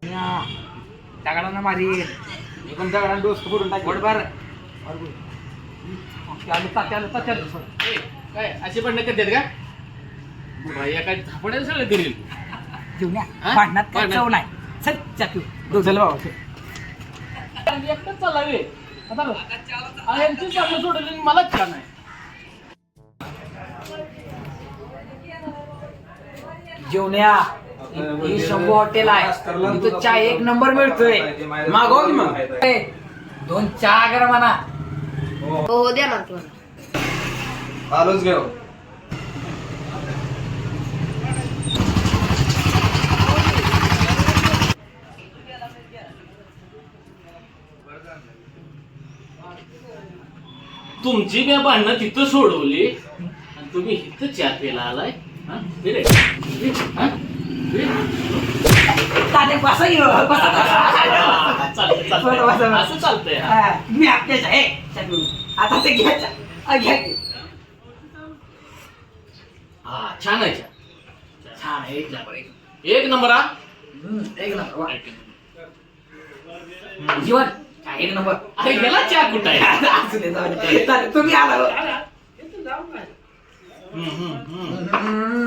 दगडांना मारी एकदम दगडाला डोस करून टाक बरोबर काय अशी पण नक्की देत का भैया काय झापड्याला सगळं करेल जीवन्या भांडणात काय चव नाही चल चाकू चल बाबा एकटाच चालला रे आता यांची चांगलं सोडली मलाच छान आहे जेवण्या ही शंभू हॉटेल आहे इथं चहा एक नंबर मिळतोय मागव की मग 2 चहा करा म्हणा हो द्या ना तुम्हाला आलोच घेऊ तुमची मी भांडणं तिथं सोडवली आणि तुम्ही इथं चहा प्यायला आलाय हा? फिरे. हा? फिरे. तात्या बसा की बाबा, बसा. चालतंय, बसा, चालतंय. बसा. असं चालतंय हा. हा, मी आपल्याच आहे चाकू आता ते घ्यायचा घ्या की. हा छान आहे चहा. छान आहे एक नंबर एक नंबर हा एक नंबर वा. जीवन चहा एक नंबर अरे गेला चहा कुठं आहे असू दे, जाऊ दे. चालेल, तुम्ही आला हो. हम्म, हम्म, हम्म.